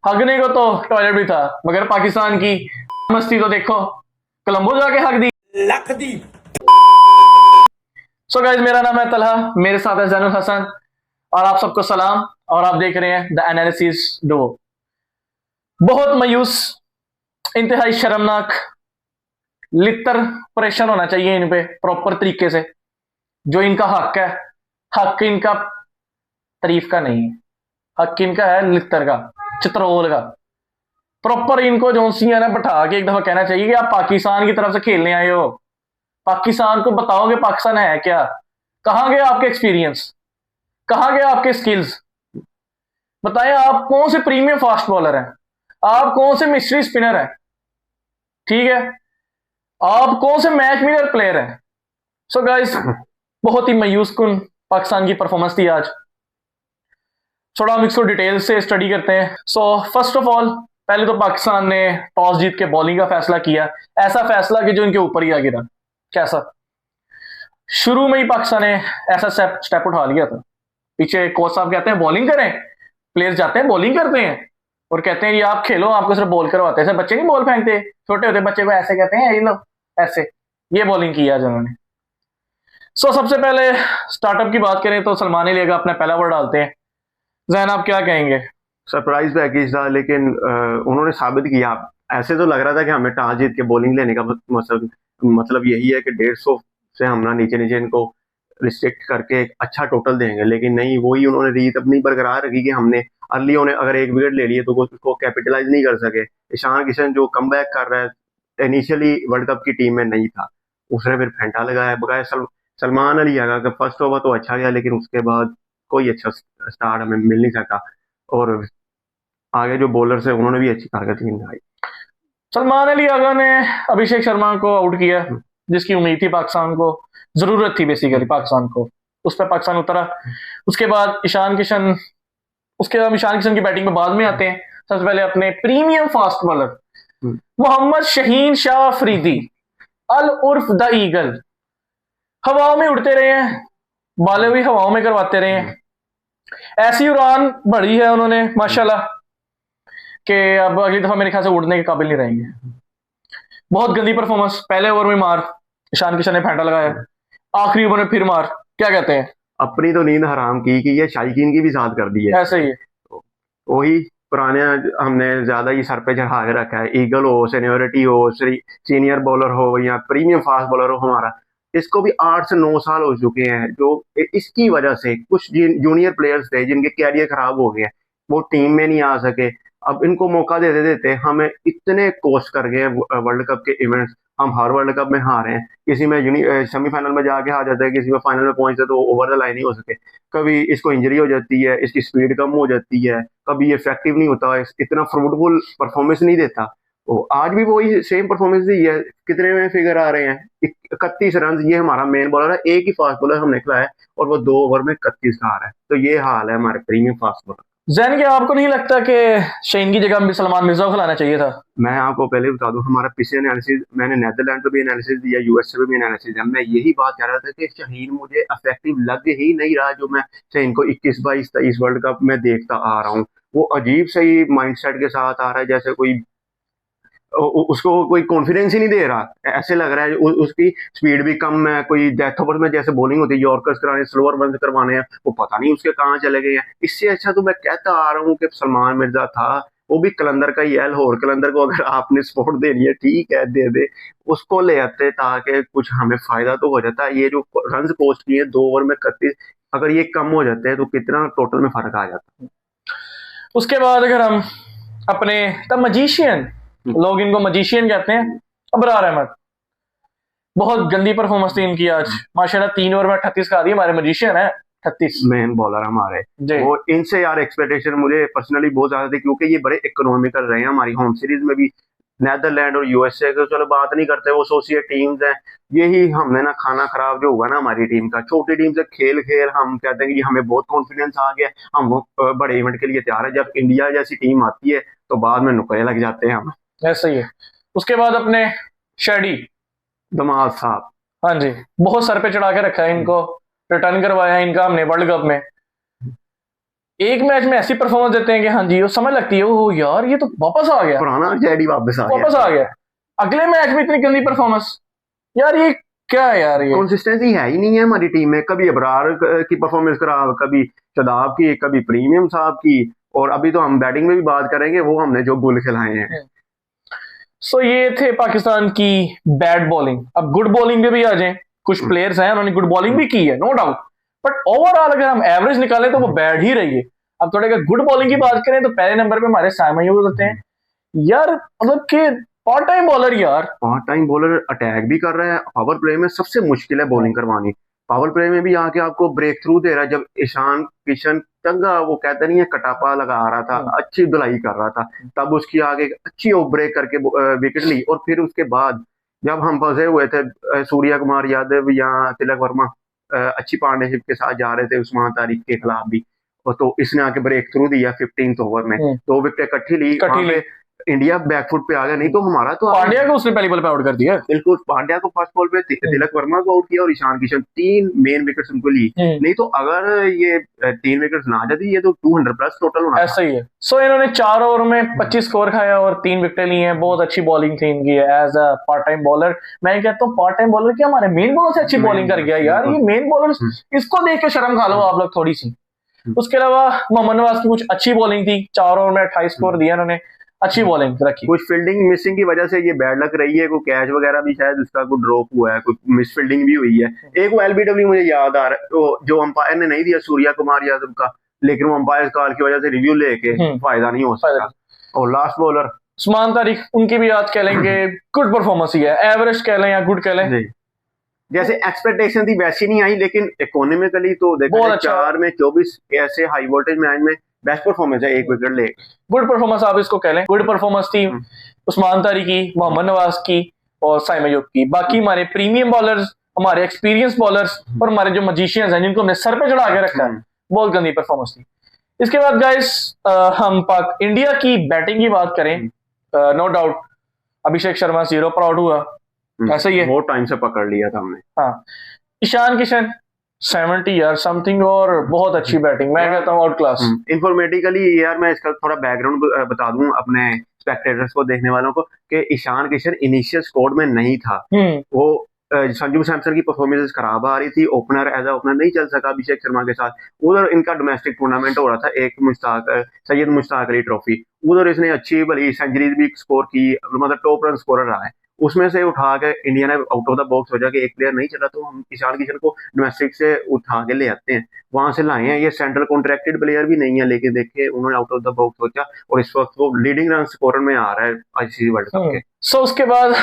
हगने को तो टॉयलेट भी था, मगर पाकिस्तान की मस्ती तो देखो, कोलंबो जाके हक दी। लक्षद्वीप। सो गाइस, मेरा नाम है तलहा, मेरे साथ है जैनुल हसन, और आप सबको सलाम। और आप देख रहे हैं द एनालिसिस डो। बहुत मायूस, इंतहाई शर्मनाक, लितर परेशान होना चाहिए इन पे प्रॉपर तरीके से। जो इनका हक है, हक इनका तारीफ का नहीं है, हक इनका है लितर का, चित्रोल का। प्रॉपर इनको जोनसी है ना बैठा के एक दफा कहना चाहिए कि आप पाकिस्तान की तरफ से खेलने आए हो, पाकिस्तान को बताओगे पाकिस्तान है क्या। कहां गए आपके एक्सपीरियंस, कहां गए आपके स्किल्स। बताएं, आप कौन से प्रीमियम फास्ट बॉलर हैं, आप कौन से मिस्ट्री स्पिनर हैं, ठीक है, आप कौन से मैच विनर प्लेयर हैं। सो गाइस, बहुत ही मायूस कुन पाकिस्तान की परफॉर्मेंस थी आज। थोड़ा हम इसको डिटेल से स्टडी करते हैं। सो फर्स्ट ऑफ ऑल, पहले तो पाकिस्तान ने टॉस जीत के बॉलिंग का फैसला किया। ऐसा फैसला कि जो इनके ऊपर ही आ गिरा। कैसा, शुरू में ही पाकिस्तान ने ऐसा स्टेप उठा लिया था। पीछे कोच साहब कहते हैं बॉलिंग करें, प्लेयर्स जाते हैं बॉलिंग करते हैं और कहते हैं ये आप खेलो, आपको सिर्फ बॉल करवाते हैं। ऐसे बच्चे नहीं बॉल फेंकते, छोटे होते बच्चे को ऐसे कहते हैं ये लो, ऐसे। ये बॉलिंग किया जिन्होंने। सो सबसे पहले स्टार्टअप की बात करें तो सलमान अली का अपना पहला ओवर डालते हैं। जैन, आप क्या कहेंगे। सरप्राइज पैकेज था, लेकिन उन्होंने साबित किया। ऐसे तो लग रहा था कि हमें टॉस जीत के बॉलिंग लेने का मतलब यही है कि 150 से हम ना नीचे नीचे इनको रिस्ट्रिक्ट करके एक अच्छा टोटल देंगे, लेकिन नहीं, वही उन्होंने रीत अपनी बरकरार रखी कि हमने अर्ली उन्हें अगर एक विकेट ले लिए तो उसको कैपिटलाइज नहीं कर सके। ईशान किशन जो कम कर रहा है, इनिशियली वर्ल्ड कप की टीम में नहीं था, उसने फिर फेंटा लगाया बगैर सलमान अली आगा का फर्स्ट ओवर तो अच्छा गया, लेकिन उसके बाद कोई अच्छा स्टार्ट हमें मिल नहीं सका। और आगे जो बॉलर्स है उन्होंने भी अच्छी कारकर्दगी दिखाई। सलमान अली आगा ने अभिषेक शर्मा को आउट किया, जिसकी उम्मीद थी पाकिस्तान को, जरूरत थी बेसिकली पाकिस्तान को, उस पर पाकिस्तान उतरा। उसके बाद ईशान किशन, उसके बाद ईशान किशन की बैटिंग में बाद में आते हैं। सबसे पहले अपने premium fast bowler Mohammad Shaheen Shah Afridi अल उर्फ द ईगल, हवाओं में उड़ते रहे हैं, बाले भी हवाओं में करवाते रहे हैं। ऐसी उड़ान बढ़ी है उन्होंने माशाल्लाह कि अब अगली दफा मेरे ख्याल से उड़ने के काबिल नहीं रहेंगे। बहुत गंदी परफॉर्मेंस, पहले ओवर में मार ईशान किशन ने फेंटा लगाया, आखिरी ओवर में फिर मार। क्या कहते हैं। अपनी तो नींद हराम की कि ये शाइकीन की भी साथ कर दी है। ऐसे ही है। वही पुराने हमने ज्यादा ही सर पे चढ़ा के रखा है। ईगल हो, सीनियोरिटी हो, सीनियर बॉलर हो या प्रीमियम फास्ट बॉलर हो हमारा, इसको भी 8 से 9 साल हो चुके हैं। जो इसकी वजह से कुछ जूनियर प्लेयर्स थे जिनके कैरियर खराब हो गए, वो टीम में नहीं आ सके। अब इनको मौका देते देते हमें इतने कोस्ट कर गए वर्ल्ड कप के इवेंट्स। हम हर वर्ल्ड कप में हारे हैं, किसी में सेमीफाइनल में जाके हार जाते हैं, किसी में फाइनल में पहुंचते तो ओवर द लाइन ही हो सके। कभी इसको इंजरी हो जाती है, इसकी स्पीड कम हो जाती है, कभी ये इफेक्टिव नहीं होता, इतना फ्रूटफुल परफॉर्मेंस नहीं देता। तो आज भी वही सेम परफॉर्मेंस दी है। कितने में फिगर आ रहे हैं, 31 रन। ये हमारा मेन बॉलर है, एक ही फास्ट बॉलर हमने खिलाया और वो 2 ओवर में 31 का आ रहा है। तो ये हाल है हमारे प्रीमियम फास्ट बॉलर। जैन, क्या आपको नहीं लगता कि शहीन की जगह सलमान मिर्जा को खिलाना चाहिए था। मैं आपको पहले बता दूं, हमारा पिछले एनालिसिस मैंने नीदरलैंड पे भी एनालिसिस दिया, यूएसए पे भी एनालिसिस दिया। मैं यही बात कह रहा था कि शाहीन मुझे इफेक्टिव लग ही नहीं रहा, जो मैं शाहीन को 21, 22, 23 वर्ल्ड कप में देखता आ रहा हूँ। वो अजीब से ही माइंडसेट के साथ आ रहा है, जैसे कोई उसको कोई कॉन्फिडेंस ही नहीं दे रहा। ऐसे लग रहा है उसकी स्पीड भी कम है। कोई डेथ ओवर में जैसे बॉलिंग होती है, यॉर्कर्स कराने, स्लोअर बंद करवाने हैं, वो पता नहीं उसके कहाँ चले गए हैं। इससे अच्छा तो मैं कहता आ रहा हूँ कि सलमान मिर्जा था, वो भी कलंदर का ही है। लाहौर कलंदर को अगर आपने सपोर्ट देनी है, ठीक है, दे दे, उसको ले आते ताकि कुछ हमें फायदा तो हो जाता है। ये जो रन पोस्ट किए 2 ओवर में 31, अगर ये कम हो जाते हैं तो कितना टोटल में फर्क आ जाता है। उसके बाद अगर हम अपने द मजीशियन, लोग इनको मजीशियन कहते हैं, अबरार अहमद, बहुत गंदी परफॉर्मेंस थी इनकी आज माशाल्लाह। 3 ओवर में 38 का दी, हमारे मजीशियन है 38 मेन बॉलर हमारे। वो इनसे यार एक्सपेक्टेशन मुझे पर्सनली बहुत ज्यादा थी, क्योंकि ये बड़े इकोनॉमिकल रहे हैं। हमारी होम सीरीज में भी नेदरलैंड और यूएसए को चलो बात नहीं करते, वो एसोसिएट टीम्स हैं। यही हमने ना खाना खराब जो हुआ ना हमारी टीम का, छोटी टीम से खेल खेल हम कहते हैं कि हमें बहुत कॉन्फिडेंस आ गया, हम वो बड़े इवेंट के लिए तैयार है। जब इंडिया जैसी टीम आती है तो बाद में नुक्कड़े लग जाते हैं हम। ऐसा ही है। उसके बाद अपने शेडी दमाद साहब, हाँ जी, बहुत सर पे चढ़ा के रखा है इनको, रिटर्न करवाया है इनका हमने वर्ल्ड कप में। एक मैच में ऐसी परफॉर्मेंस देते हैं कि हाँ जी, वो समझ लगती है ओ यार ये तो वापस आ गया, पुराना जेडी वापस आ वापस आ गया। अगले मैच में इतनी गंदी परफॉर्मेंस, यार ये क्या है यार, ये कंसिस्टेंसी है ही नहीं है हमारी टीम में। कभी अबरार की परफॉर्मेंस खराब, कभी शदाब की, कभी प्रीमियम साहब की, और अभी तो हम बैटिंग में भी बात करेंगे, वो हमने जो गुल खिलाए हैं। सो ये थे पाकिस्तान की बैड बॉलिंग। अब गुड बॉलिंग में भी आ जाएं, कुछ प्लेयर्स हैं उन्होंने गुड बॉलिंग भी की है, नो डाउट, बट ओवरऑल अगर हम एवरेज निकालें तो वो बैड ही रही है। अब थोड़े अगर गुड बॉलिंग की बात करें तो पहले नंबर पे हमारे साइम अयूब होते हैं यार, मतलब कि पार्ट टाइम बॉलर यार, पार्ट टाइम बॉलर अटैक भी कर रहा है। पावर प्ले में सबसे मुश्किल है बॉलिंग करवानी। पावर प्ले में भी आके आपको ब्रेक थ्रू दे रहा है। जब ईशान किशन चंगा, वो कहते नहीं है, कटापा लगा रहा था, अच्छी धुलाई कर रहा था, तब उसकी आगे अच्छी ओवर ब्रेक करके विकेट ली। और फिर उसके बाद जब हम फंसे हुए थे, सूर्या कुमार यादव या तिलक वर्मा अच्छी पार्टनरशिप के साथ जा रहे थे उस्मान तारिक के खिलाफ भी, और तो इसने आके ब्रेक थ्रू दिया 15th ओवर में, 2 विकेट इकट्ठी ली। वहां पे इंडिया बैकफुट पे आ गया, नहीं तो हमारा तो पांड्या को उसने पहली बॉल पे आउट कर दिया। बिल्कुल, पांड्या को फर्स्ट बॉल पे तिलक वर्मा को आउट किया और ईशान किशन 3 मेन विकेट्स उनको ली। नहीं तो अगर ये 3 विकेट्स ना जाती, ये तो 200 प्लस टोटल होना ऐसा ही है। सो इन्होंने 4 ओवर में 25 स्कोर खाया और 3 विकेटें ली हैं। बहुत अच्छी बॉलिंग थी इनकी as a part time bowler. मैं कहता हूँ पार्ट टाइम बॉलर की हमारे मेन बॉलर से अच्छी बॉलिंग कर गया यार। ये मेन बॉलर, इसको देख के शर्म खा लो आप लोग थोड़ी सी। उसके अलावा मोहम्मद नवाज की कुछ अच्छी बॉलिंग थी, 4 ओवर में 28 स्कोर दिया इन्होंने, अच्छी बॉलिंग रखी। कुछ फील्डिंग मिसिंग की वजह से ये बैड लक रही है। कोई कैच वगैरह भी शायद उसका कोई ड्रॉप हुआ है, कोई मिस फील्डिंग भी हुई है। एक वो एलबीडब्ल्यू मुझे याद आ रहा है, तो जो अंपायर ने नहीं दिया सूर्या कुमार यादव का, लेकिन वो अंपायर कॉल की वजह से रिव्यू लेके फायदा नहीं हो सकता। और लास्ट बॉलर उस्मान तारिक, उनकी भी याद कह लेंगे, गुड परफॉर्मेंस ही है, एवरेज कह लें या गुड कह लें, जैसे एक्सपेक्टेशन थी वैसी नहीं आई, लेकिन इकोनॉमिकली तो देखो 4 में 24 ऐसे हाई वोल्टेज मैच में बेस्ट परफॉर्मेंस है, 1 विकेट ले। गुड परफॉर्मेंस आप इसको कह लें, गुड परफॉर्मेंस थी उस्मान तारिक की, मोहम्मद नवाज की और साइम अयूब की। बाकी हमारे प्रीमियम बॉलर्स, हमारे एक्सपीरियंस बॉलर्स और हमारे जो मजिशियंस हैं जिनको हमने सर पे चढ़ा के रखा है, बहुत गंदी परफॉर्मेंस थी। इसके बाद गाइस हम पाक इंडिया की बैटिंग की बात करें, नो डाउट अभिषेक शर्मा 0 पर आउट हुआ, ऐसा ही है, बहुत टाइम से पकड़ लिया था हमने। हाँ, ईशान किशन 70 यार समथिंग, और बहुत अच्छी बैटिंग, मैं कहता हूँ आउट क्लास। इन्फॉर्मेटिकली यार मैं इसका थोड़ा बैकग्राउंड बता दूं अपने स्पेक्टेटर्स को, देखने वालों को, कि ईशान किशन इनिशियल स्क्वाड में नहीं था। वो संजू सैमसन की परफॉर्मेंस खराब आ रही थी, ओपनर एज ओपनर नहीं चल सका अभिषेक शर्मा के साथ। उधर इनका डोमेस्टिक टूर्नामेंट हो रहा था, एक सैयद मुश्ताक अली ट्रॉफी, उधर इसने अच्छी भली सेंचुरीज भी स्कोर की, मतलब टॉप रन स्कोरर रहा है। उसमें से उठा के इंडिया ने आउट ऑफ द बॉक्स हो जाके, एक प्लेयर नहीं चला तो हम ईशान किशन को डोमेस्टिक से उठा के ले आते हैं, वहां से लाए हैं। ये सेंट्रल कॉन्ट्रैक्टेड प्लेयर भी नहीं है, लेकिन देखिए उन्होंने आउट ऑफ द बॉक्स सोचा और इस वक्त वो लीडिंग रन स्कोरर में आ रहा है आईसीसी वर्ल्ड कप के। सो उसके बाद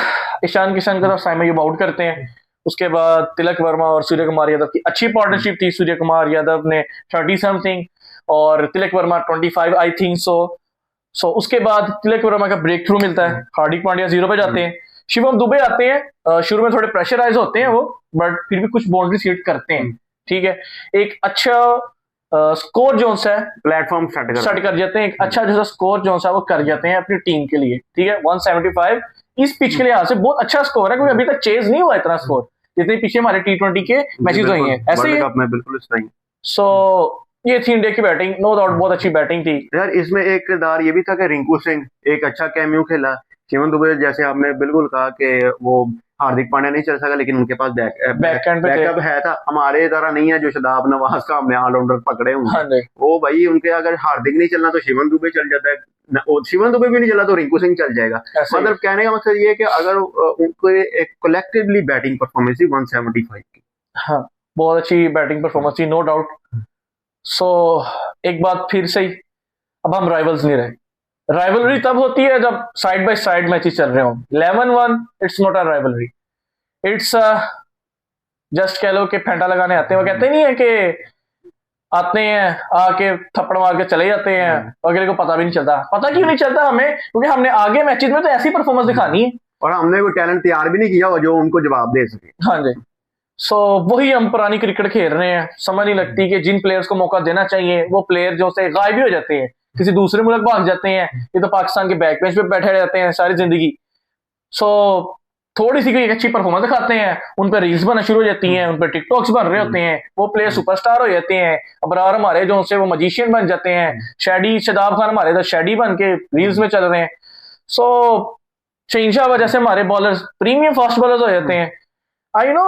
ईशान किशन को साइम अयूब आउट करते हैं। उसके बाद तिलक वर्मा और सूर्य कुमार यादव की अच्छी पार्टनरशिप थी। सूर्य कुमार यादव ने 30 समथिंग और Tilak Varma 25 I think so उसके बाद तिलक वर्मा का ब्रेक थ्रू मिलता है, हार्दिक पांड्या 0 पे जाते हैं, शिवम दुबे आते हैं। शुरू में थोड़े प्रेशराइज होते हैं वो, बट फिर भी कुछ बाउंड्री हिट करते हैं, ठीक है। एक अच्छा स्कोर जो है प्लेटफॉर्म सेट कर जाते हैं, एक अच्छा जैसा स्कोर जो है वो कर जाते हैं अपनी टीम के लिए, ठीक है। 175 इस पिच के लिहाज से बहुत अच्छा स्कोर है, क्योंकि अभी तक चेज नहीं हुआ इतना स्कोर जितने पीछे हमारे T20 के मैचेस हुए हैं, ऐसे ही बिल्कुल सही। सो ये थी इंडिया की बैटिंग, नो डाउट बहुत अच्छी बैटिंग थी यार। इसमें एक किरदार ये भी था कि रिंकू सिंह एक अच्छा कैमियो खेला। शिवम दुबे जैसे आपने बिल्कुल कहा कि वो हार्दिक पांड्या नहीं चल सका, लेकिन उनके पास बैकअप है था। हमारे तरह नहीं है जो शदाब नवाज का हमने ऑलराउंडर पकड़े हुए, वो भाई उनके अगर हार्दिक नहीं चलना तो शिवम दुबे चल जाता है, शिवम दुबे भी नहीं चला तो रिंकू सिंह चल जाएगा। मतलब कहने का मतलब ये है कि अगर उनको एक कलेक्टिवली बैटिंग परफॉर्मेंस थी 175 की। हाँ, बहुत अच्छी बैटिंग परफॉर्मेंस थी, नो डाउट। सो एक बात फिर से ही, अब हम राइवल्स नहीं रहे। राइवलरी तब होती है जब साइड बाय साइड मैचेस चल रहे हो। 11-1 it's not a rivalry, it's just कह लो कि फेंटा लगाने आते हैं। वो कहते नहीं है कि आते हैं आके थप्पड़ मार के चले जाते हैं, अगले को पता भी नहीं चलता। पता क्यों नहीं चलता हमें? क्योंकि हमने आगे मैचेस में तो ऐसी परफॉर्मेंस दिखानी है और हमने कोई टैलेंट तैयार भी नहीं किया जो उनको जवाब दे सके। हाँ जी। सो वही हम पुरानी क्रिकेट खेल रहे हैं। समझ नहीं लगती कि जिन प्लेयर्स को मौका देना चाहिए वो प्लेयर जो से गायब भी हो जाते हैं, किसी दूसरे मुल्क भाग जाते हैं, ये तो पाकिस्तान के बैक बेंच पे बैठे रहते हैं सारी जिंदगी। सो थोड़ी सी कोई एक अच्छी परफॉर्मेंस दिखाते हैं, उन पर रील्स बनना शुरू हो जाती हैं, उन पर टिकटॉक्स बन रहे होते हैं, वो प्लेयर सुपरस्टार हो जाते हैं। अबरार हमारे जो उनसे वो मजिशियन बन जाते हैं, शैडी शादाब खान हमारे तो शैडी बन के रील्स में चल रहे हैं। सो शहनशाह वजह से हमारे बॉलर्स प्रीमियम फास्ट बॉलर्स हो जाते हैं। आई नो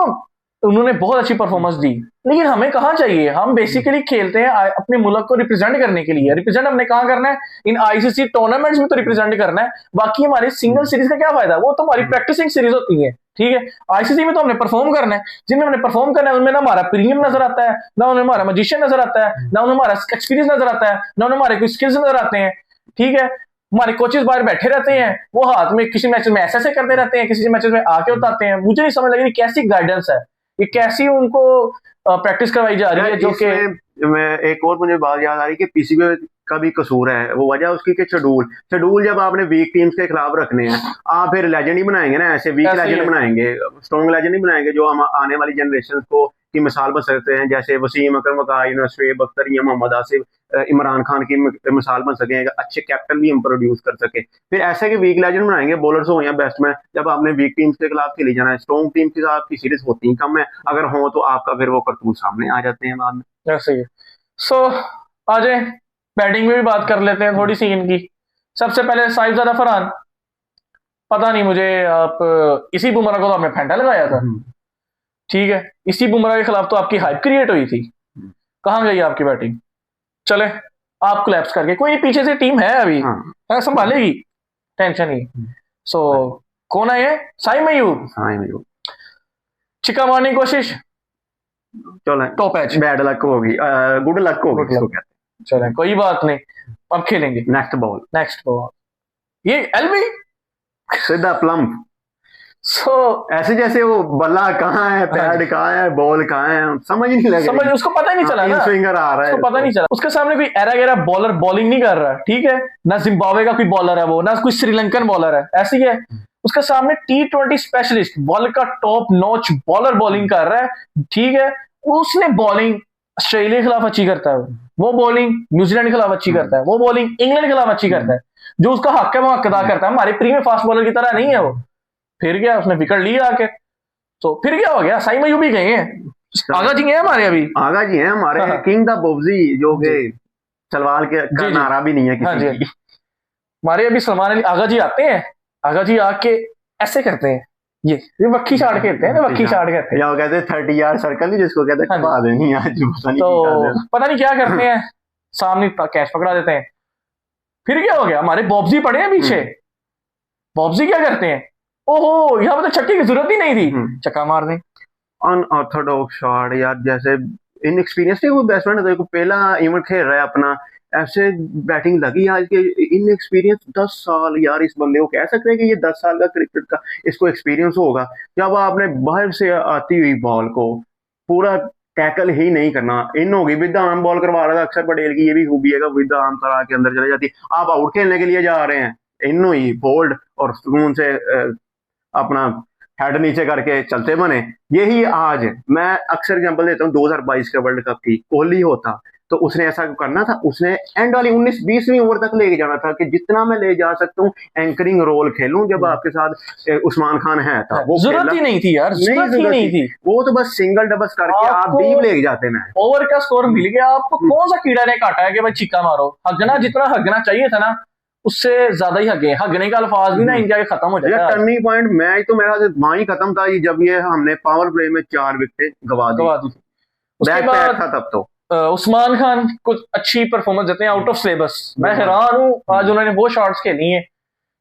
उन्होंने बहुत अच्छी परफॉर्मेंस दी, लेकिन हमें कहाँ चाहिए? हम बेसिकली खेलते हैं अपने मुल्क को रिप्रेजेंट करने के लिए। रिप्रेजेंट हमने कहाँ करना है? इन आईसीसी टूर्नामेंट्स में तो रिप्रेजेंट करना है। बाकी हमारी सिंगल सीरीज का क्या फायदा? वो तो हमारी प्रैक्टिसिंग सीरीज होती है, ठीक है। आईसीसी में तो हमने परफॉर्म करना है, जिनमें हमने परफॉर्म करना है उनमें ना हमारा प्रीमियम नजर आता है, ना उनमें हमारा मजिशियन नजर आता है, ना उनमें हमारा एक्सपीरियंस नजर आता है, ना उनमें हमारे कोई स्किल्स नजर आते हैं, ठीक है। हमारे कोचेस बाहर बैठे रहते हैं, वो हाथ में किसी मैचेस में ऐसे करते रहते हैं, किसी मैचेस में आके उतारते हैं। मुझे नहीं समझ लगी कैसी गाइडेंस है, ये कैसी उनको प्रैक्टिस करवाई जा रही है। जो कि मैं एक और मुझे बात याद आ रही कि पीसीबी का भी कसूर है। वो वजह उसकी कि शेड्यूल जब आपने वीक टीम्स के खिलाफ रखने हैं, आप फिर लेजेंड ही बनाएंगे ना, ऐसे वीक लेजेंड बनाएंगे, स्ट्रॉन्ग लेजेंड नहीं बनाएंगे जो हम आने वाली जनरेशन को की मिसाल बन सकते हैं, जैसे वसीम अकरम वकाई, शोएब अख्तर या मोहम्मद आसिफ, इमरान खान की मिसाल बन सके, अच्छे कैप्टन भी हम प्रोड्यूस कर सके। फिर ऐसे के वीक लेजेंड बनाएंगे, बॉलर्स हो या बैट्समैन, जब आपने वीक टीम्स के खिलाफ खेली जाना है। स्ट्रॉन्ग टीम के साथ आपकी सीरीज होती ही कम है, अगर हो तो आपका फिर वो करतूत सामने आ जाते हैं बाद में। ऐसे ही। सो आ जाए बैटिंग में भी बात कर लेते हैं थोड़ी सी इनकी। सबसे पहले साहिबजादा फरहान, पता नहीं मुझे, आप इसी बुमराह को तो आपने फेंटा लगाया था, ठीक है। इसी बुमराह के खिलाफ तो आपकी हाइप क्रिएट हुई थी, कहाँ गई आपकी बैटिंग? चले आप कोलैप्स करके, कोई पीछे से टीम है अभी, संभालेगी, टेंशन ही। सो कौन है ये? साइम अयूब। छिक्का मारने की कोशिश, चलो टॉप एज, बैड लक होगी, गुड लक होगी इसको कहते हैं। चले कोई बात नहीं, अब खेलेंगे नेक्स्ट बॉल। ये एलबी सीधा प्लम्प। सो ऐसे जैसे वो बल्ला कहाँ है, पैड कहाँ है, बॉल कहाँ है, समझ ही नहीं लग रही। उसको पता ही नहीं चला ना, स्विंगर आ रहा है, उसको पता नहीं चला। उसके सामने कोई एरा गैरा बॉलर बॉलिंग नहीं कर रहा, ठीक है। ना जिम्बाब्वे का कोई बॉलर है वो, ना कोई श्रीलंकन बॉलर है, ऐसी है। उसके सामने T20 स्पेशलिस्ट बॉल का टॉप नॉच बॉलर बॉलिंग कर रहा है, ठीक है। उसने बॉलिंग ऑस्ट्रेलिया के खिलाफ अच्छी करता है, वो बॉलिंग न्यूजीलैंड के खिलाफ अच्छी करता है, वो बॉलिंग इंग्लैंड के खिलाफ अच्छी करता है। जो उसका हक है वो हक अदा करता है, हमारे प्रीमियम फास्ट बॉलर की तरह नहीं है वो। फिर गया उसने विकेट लिया आके, तो फिर क्या हो गया? साइम अयूब भी गए हैं, आगा जी हैं हमारे, अभी आगा जी हैं हमारे, किंग द बोब्जी, जो कि सलवाल के नारा भी नहीं है किसी की। हमारे अभी सलमान अली आगा जी आते हैं, आगा जी आके ऐसे करते हैं, ये वक्की शाट कहते हैं, वक्की शाट कहते हैं, या वो कहते हैं 30 यार्ड सर्कल, जिसको कहते हैं खपा देनी आज, पता नहीं क्या करते हैं, सामने कैच पकड़ा देते हैं। फिर क्या हो गया? हमारे बॉब्जी पड़े हैं पीछे, बॉब्जी क्या करते हैं? ओहो, यहाँ पे तो छक्के की जरूरत ही नहीं थी, चक्का मार दें। अनऑर्थोडॉक्स शॉट यार, जैसे इनएक्सपीरियंस है कोई बैट्समैन है, देखो पहला इवेंट खेल रहा है अपना, ऐसे बैटिंग लगी आज के। इनएक्सपीरियंस 10 साल यार, इस बंदे को कह सकते हैं कि ये 10 साल का क्रिकेट का इसको एक्सपीरियंस होगा। जब आपने बाहर से आती हुई बॉल को पूरा टैकल ही नहीं करना, इन होगी विद आर्म बॉल करवा रहा था अक्षर पटेल की, ये भी खूबी है, विद आर्म करा के अंदर चले जाती। आप आउट खेलने के लिए जा रहे हैं, इन ही बोल्ड और सुकून से अपना हेड नीचे करके चलते बने। यही आज मैं अक्सर एग्जांपल देता हूँ, 2022 के वर्ल्ड कप की, कोहली होता तो उसने ऐसा करना था, उसने एंड वाली 19-20वीं ओवर तक लेके जाना था कि जितना मैं ले जा सकता हूँ, एंकरिंग रोल खेलूं। जब आपके साथ उस्मान खान है था, वो जरूरत ही नहीं थी यार, जरूरत ही नहीं थी, वो तो बस सिंगल डबल्स करके आप डीप ले जाते हैं। ओवर का स्कोर मिल गया आपको, कौन सा कीड़ा ने काटा है कि भाई छिक्का मारो? हगना जितना हगना चाहिए था ना, उससे ज्यादा ही हगे। हगने का अल्फाज भी ना इनके आगे खत्म हो जाता है। टर्निंग पॉइंट मैच तो मेरा वहां ही खत्म था जब ये हमने पावर प्ले में 4 विकेट गवा दी थी। उसके बाद था तब तो उस्मान खान कुछ अच्छी परफॉर्मेंस देते हैं आउट ऑफ सिलेबस। मैं हैरान हूँ, आज उन्होंने वो शॉट्स खेली है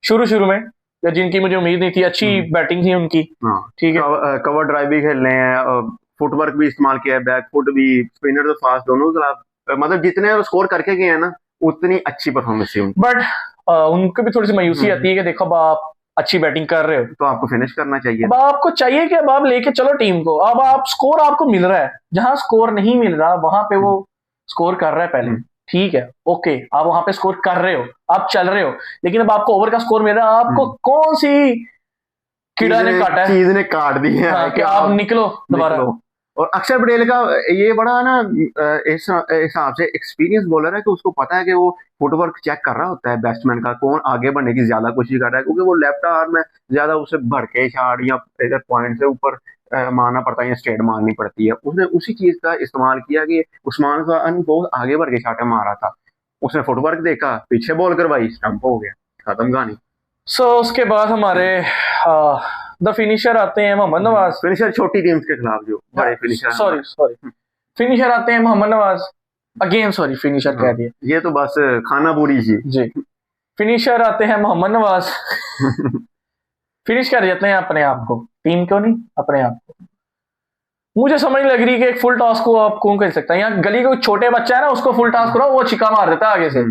शुरू में जिनकी मुझे उम्मीद नहीं थी। अच्छी बैटिंग थी उनकी, ठीक है। कवर ड्राइव भी खेल रहे हैं, फुटवर्क भी इस्तेमाल किया है, बैक फुट भी, स्पिनर तो फास्ट, दोनों मतलब जितने स्कोर करके गए हैं ना, उतनी अच्छी परफॉर्मेंस है। बट उनको भी थोड़ी सी मायूसी आती है कि देखो अब आप अच्छी बैटिंग कर रहे हो तो आपको फिनिश करना चाहिए। अब आपको चाहिए कि अब आप लेके चलो टीम को। अब आप स्कोर आपको मिल रहा है, जहां स्कोर नहीं मिल रहा वहां पे वो स्कोर कर रहा है पहले, ठीक है, ओके, आप वहां पे स्कोर कर रहे हो, आप चल रहे हो, लेकिन अब आपको ओवर का स्कोर मिल रहा है, आपको कौन सी कीड़ा ने काटा है, चीज ने काट दी है कि आप निकलो दोबारा। और अक्षर पटेल का ये बड़ा ना इस हिसाब से एक्सपीरियंस बॉलर है कि उसको पता है कि वो फुटवर्क चेक कर रहा होता है बैट्समैन का, कौन आगे बढ़ने की ज्यादा कोशिश कर रहा है, क्योंकि वो लेफ्ट आर्म में ज्यादा उसे भर के शॉट या इधर पॉइंट से ऊपर मारना पड़ता है या स्ट्रेट मारनी पड़ती है। उसने उसी चीज का इस्तेमाल किया कि उस्मान खान बहुत आगे बढ़ के शॉट मारा था, उसने फुटवर्क देखा, पीछे बॉल करवाई, स्टंप हो गया, खत्म कहानी। सो उसके बाद हमारे द फिनिशर आते हैं मोहम्मद नवाज। फिनिशर छोटी टीम्स के खिलाफ जो बड़े फिनिशर, सॉरी फिनिशर आते हैं Mohammad Nawaz again, sorry finisher कह दिए, ये तो बस खाना पूरी जी। फिनिशर आते हैं मोहम्मद नवाज फिनिश कर देते हैं अपने आप को, टीम को नहीं, अपने आप को। मुझे समझ नहीं लग रही कि एक फुल टॉस को आप कौन कर सकता है। यहाँ गली का छोटे बच्चा है ना, उसको फुल टॉस करो, वो छिक्का मार देता है आगे से।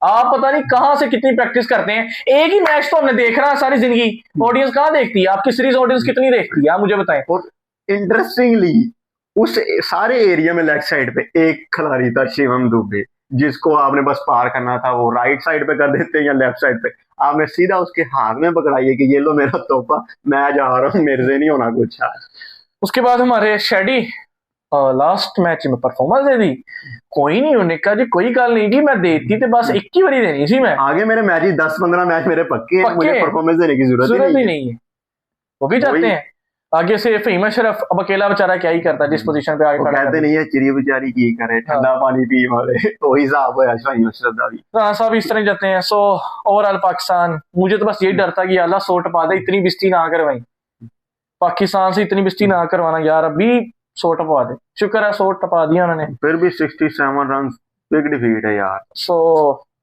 आप पता नहीं कहां से कितनी प्रैक्टिस करते हैं। एक ही मैच तो हमने देख रहा है सारी जिंदगी, ऑडियंस कहां देखती है? आपकी सीरीज ऑडियंस कितनी देखती है, आप मुझे बताएं। और इंटरेस्टिंगली उस सारे एरिया में लेग साइड पे एक खिलाड़ी था, शिवम दुबे, जिसको आपने बस पार करना था, वो राइट साइड पे कर देते या लेफ्ट साइड पे, आपने सीधा उसके हाथ में पकड़ाइए कि ये लो मेरा तोहफा, मैं जा रहा हूँ, मेरे से नहीं होना कुछ। उसके बाद हमारे शेडी लास्ट मैच में परफॉर्मेंस दे दी, कोई नहीं, उन्हें कहा जी कोई गल नहीं जी, मैं देती तो बस एक ही बारी देनी थी, मैं आगे मेरे मैच ही 10-15 मैच मेरे पक्के हैं, मुझे परफॉर्मेंस देने की जरूरत ही नहीं है। वो भी जाते हैं आगे से। फहीम अशरफ अब अकेला बेचारा क्या ही करता है जिस पोजीशन पे आगे खड़ा है। कहते नहीं है चिड़ी बेचारी की करे, ठंडा पानी पी वाले तो हिसाब है फहीम अशरफ दा भी। हाँ सब इस तरह जाते हैं। सो ओवरऑल पाकिस्तान, मुझे तो बस यही डर था कि अल्लाह सो टपा दे, इतनी बिस्ती ना करवाई पाकिस्तान से, इतनी बिस्ती ना करवाना यार, अभी 100 टपा दे। शुक्र है 100 टपा दिया उन्होंने, फिर भी 67 रन बिग डिफीट है यार। सो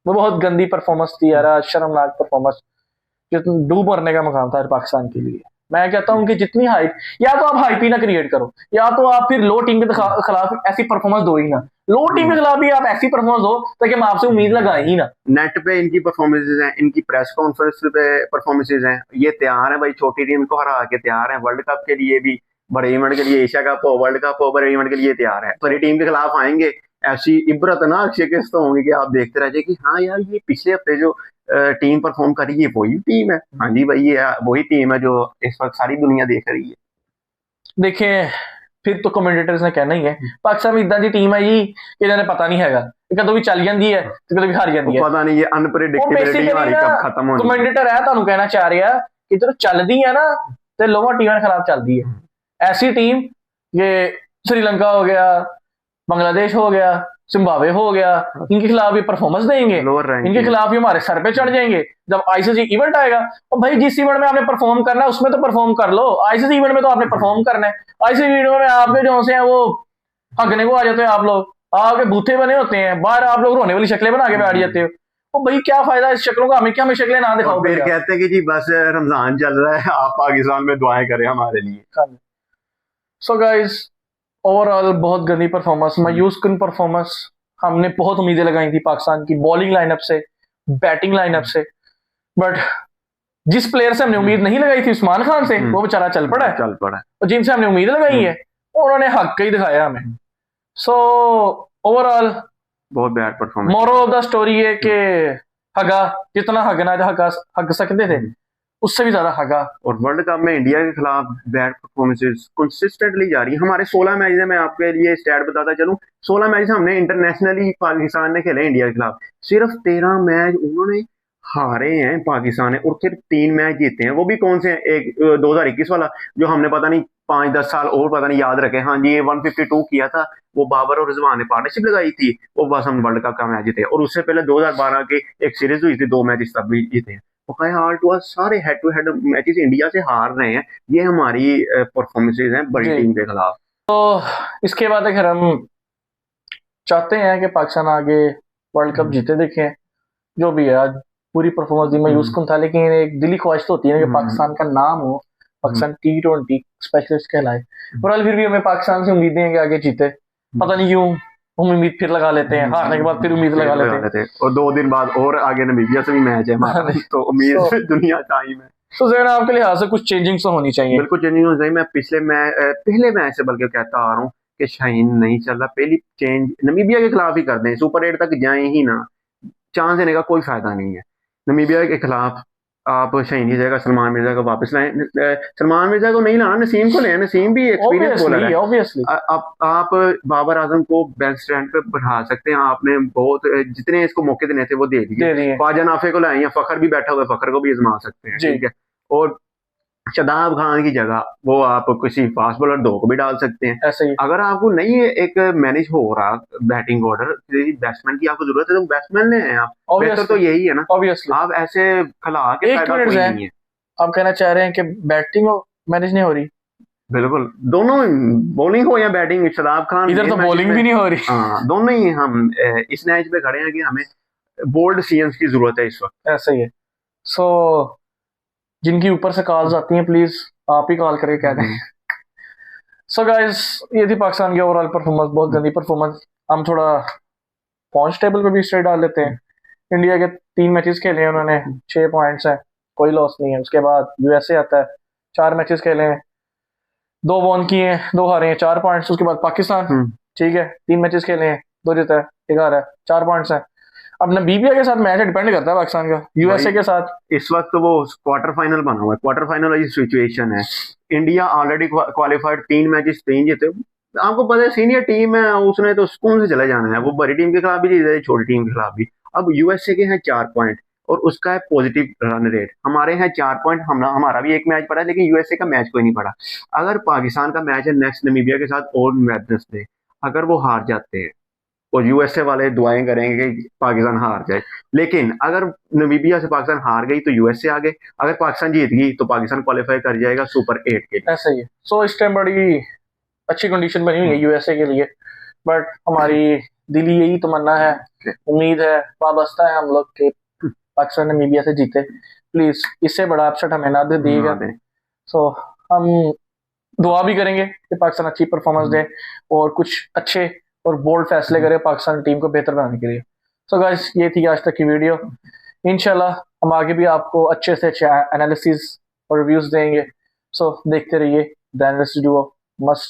वो बहुत गंदी परफॉर्मेंस थी यार, शर्मनाक परफॉर्मेंस, जो डूब मरने का मुकाम था पाकिस्तान के लिए। मैं कहता हूं कि जितनी हाइप, या तो आप हाइप ही ना क्रिएट करो, या तो आप फिर लो टीम के खिलाफ ऐसी परफॉर्मेंस दो ही ना। लो टीम के खिलाफ भी आप ऐसी परफॉर्मेंस दो ताकि हम आपसे उम्मीद लगाए ही ना। नेट पे इनकी परफॉर्मेंसेज हैं, इनकी प्रेस कॉन्फ्रेंस पे परफॉर्मेंसेज हैं, ये तैयार है भाई छोटी टीम को हरा के, तैयार है वर्ल्ड कप के लिए भी, बड़े इवेंट के लिए, एशिया कप हो, वर्ल्ड कप हो, बड़े इवेंट के लिए तैयार है। बड़ी टीम के खिलाफ आएंगे, ऐसी इबरतनाक शिकस्त होंगी कि आप देखते रह जाए कि हाँ यार ये पिछले हफ्ते जो टीम परफॉर्म करी है वही टीम है। हाँ जी भाई, ये वही टीम है जो इस वक्त सारी दुनिया देख रही है। देखिए फिर तो कमेंटेटर्स ने कहना ही है पाकिस्तान में इदां दी टीम है जी कि इन्हें पता नहीं हैगा, कदों भी चल जाती है तो कदों भी हार जाती है, पता नहीं ये अनप्रेडिक्टेबिलिटी हमारी कब खत्म होनी है। कमेंटेटर है ਤੁਹਾਨੂੰ कहना चाह रहा कि जो चलती है ना तो लोगों टीम के खिलाफ चलती है। ऐसी टीम ये श्रीलंका हो गया, बांग्लादेश हो गया, जिम्बाब्वे हो गया, इनके खिलाफ भी परफॉर्मेंस देंगे, इनके खिलाफ भी हमारे सर पे चढ़ जाएंगे। जब आईसीसी इवेंट आएगा और भाई जिस इवेंट में आपने परफॉर्म करना है उसमें तो परफॉर्म कर लो, आईसीसी इवेंट में तो आपने परफॉर्म करना है। आईसीसी इवेंट में आपके जो से हैं वो हगने को आ जाते हैं, आप लोग आपके बूथे बने होते हैं, बाहर आप लोग रोने वाली शक्लें बना के बैठ जाते हो। तो भाई क्या फायदा इस शक्लों का, हमें क्या, हमें शक्लें ना दिखाओ। फिर कहते हैं कि जी बस रमजान चल रहा है, आप पाकिस्तान में दुआएं करें हमारे लिए। सो गाइस ओवरऑल बहुत गंदी परफॉर्मेंस, मायूस कुन परफॉर्मेंस। हमने बहुत उम्मीदें लगाई थी पाकिस्तान की बॉलिंग लाइनअप से, बैटिंग लाइनअप से, बट जिस प्लेयर से हमने उम्मीद नहीं लगाई थी उस्मान खान से, वो बेचारा चल पड़ा है, और जिनसे हमने उम्मीद लगाई है उन्होंने हक ही दिखाया हमें। सो ओवरऑल बहुत bad performance. Moral of the story है कि हगा जितना हगना हग सकते थे उससे भी ज्यादा हगा। और वर्ल्ड कप में इंडिया के खिलाफ बैड परफॉर्मेंसेस कंसिस्टेंटली जारी है। हमारे 16 मैच है, मैं आपके लिए स्टैट बताता चलूं, 16 मैच हमने इंटरनेशनली पाकिस्तान ने खेले इंडिया के खिलाफ, सिर्फ 13 मैच उन्होंने हारे हैं पाकिस्तान ने, और सिर्फ 3 मैच जीते हैं। वो भी कौन से हैं? एक 2021 वाला जो हमने पता नहीं 5-10 साल और पता नहीं याद रखे। हाँ जी, ये 152 किया था, वो बाबर और रिजवान ने पार्टनरशिप लगाई थी, वो बस हम वर्ल्ड कप का मैच जीते। और उससे पहले 2012 की एक सीरीज हुई थी, 2 मैच तब भी जीते हैं। ऑल टू सारे head to head matches India से हार रहे हैं। ये हमारी परफॉर्मेंसेज हैं बड़ी टीम के खिलाफ। तो इसके बाद अगर हम चाहते हैं कि पाकिस्तान आगे वर्ल्ड कप जीते, देखें जो भी है आज पूरी परफॉर्मेंस दी मायूस कुन था, लेकिन एक दिली ख्वाहिश तो होती है कि पाकिस्तान का नाम हो, पाकिस्तान T20 स्पेशलिस्ट कहलाए। और फिर भी हमें पाकिस्तान से उम्मीदें हैं कि आगे जीते, पता नहीं क्यों हम उम्मीद फिर लगा लेते हैं, हारने के बाद फिर उम्मीद लगा लेते हैं। और 2 दिन बाद और आगे नामीबिया से भी मैच है हमारा, तो उम्मीद दुनिया टाइम है। तो ज़हन आपके लिहाज से कुछ चेंजिंग तो होनी चाहिए। बिल्कुल चेंजिंग होनी चाहिए। मैं पहले मैच से बल्कि कहता आ रहा हूँ कि शाहीन नहीं चल रहा, पहली चेंज नामीबिया के खिलाफ ही कर दें, सुपर 8 तक जाए ही ना, चांस देने का कोई फायदा नहीं है। नामीबिया के खिलाफ आप शाहीन की जगह सलमान मिर्जा को वापस लाएं। सलमान मिर्जा को नहीं लाना, नसीम को ले, नसीम भी एक्सपीरियंस बॉलर है। ऑब्वियसली आप बाबर आजम को बेंच स्टैंड पे बैठा सकते हैं, आपने बहुत जितने इसको मौके देने थे वो दे दिए। दे दिए ख्वाजा नाफे को लाए, या फखर भी बैठा हुआ है, फखर को भी आजमा सकते हैं, जी। ठीक है। और शदाब खान की जगह वो आप किसी फास्ट बॉलर दो को भी डाल सकते हैं। ऐसे ही अगर आपको नहीं है एक मैनेज हो रहा बैटिंग ऑर्डर, बैट्समैन की आपको जरूरत है तो बैट्समैन ले आए आप। बेहतर तो यही है ना, ऑब्वियसली। आप ऐसे खिला के एक फायदा मिनट कोई है, नहीं है। आप कहना चाह रहे हैं कि बैटिंग मैनेज नहीं हो रही? बिल्कुल, दोनों, बॉलिंग हो या बैटिंग, शदाब खान इधर तो बॉलिंग भी नहीं हो रही। हाँ, दोनों ही हम इस मैच पे खड़े हैं कि हमें बोल्ड सीएंस की जरूरत है इस वक्त। ऐसे ही है। सो जिनकी ऊपर से कॉल्स आती हैं प्लीज आप ही कॉल करके कह दें। सो गाइस, ये थी पाकिस्तान की ओवरऑल परफॉर्मेंस, बहुत गंदी परफॉर्मेंस। हम थोड़ा पॉइंट्स टेबल पे भी स्ट्रेट डाल लेते हैं। इंडिया के 3 मैचेस खेले हैं उन्होंने, 6 पॉइंट्स हैं, कोई लॉस नहीं है। उसके बाद यूएसए आता है, 4 मैचेस खेले हैं, 2 वॉन किए हैं, 2 हारे हैं, 4 पॉइंट्स। उसके बाद पाकिस्तान, ठीक है, 3 मैचेस खेले हैं, 2 जीता है, 1 हारा है, 4 पॉइंट्स हैं। अब नबीबिया के साथ मैच डिपेंड करता है पाकिस्तान का, यूएसए के साथ। इस वक्त तो वो क्वार्टर फाइनल बना हुआ है, क्वार्टर फाइनल वाली सिचुएशन है। इंडिया ऑलरेडी क्वालिफाइड, 3 मैचेस 3 जीते। आपको पता है सीनियर टीम है, उसने तो सुकून से चले जाना है, वो बड़ी टीम के खिलाफ भी जीते, छोटी टीम के खिलाफ भी। अब यूएसए के हैं 4 पॉइंट और उसका है पॉजिटिव रन रेट, हमारे हैं 4 पॉइंट। हमारा भी एक मैच पड़ा है, लेकिन यूएसए का मैच कोई नहीं पड़ा। अगर पाकिस्तान का मैच है नेक्स्ट नमीबिया के साथ और वेडनेसडे, अगर वो हार जाते हैं और यूएसए वाले दुआएं करेंगे कि पाकिस्तान हार जाए, लेकिन अगर नमीबिया से पाकिस्तान हार गई तो यूएसए आ गए, अगर पाकिस्तान जीत गई तो पाकिस्तान क्वालिफाई कर जाएगा सुपर 8 के लिए। ऐसा ही है। सो इस टाइम बड़ी अच्छी कंडीशन बनी हुई है यूएसए के लिए, बट हमारी दिली यही तमन्ना है, उम्मीद है, वाबस्ता है हम लोग के पाकिस्तान नमीबिया से जीते। प्लीज इससे बड़ा अपसेट हमें ना दे दिएगा। सो हम दुआ भी करेंगे कि पाकिस्तान अच्छी परफॉर्मेंस दे और कुछ अच्छे और बोल्ड फैसले करे पाकिस्तान टीम को बेहतर बनाने के लिए। सो गाइस, ये थी आज तक की वीडियो। इंशाल्लाह हम आगे भी आपको अच्छे से अच्छे एनालिसिस और रिव्यूज देंगे। सो देखते रहिए द एनालिस्ट डुओ। मस्ट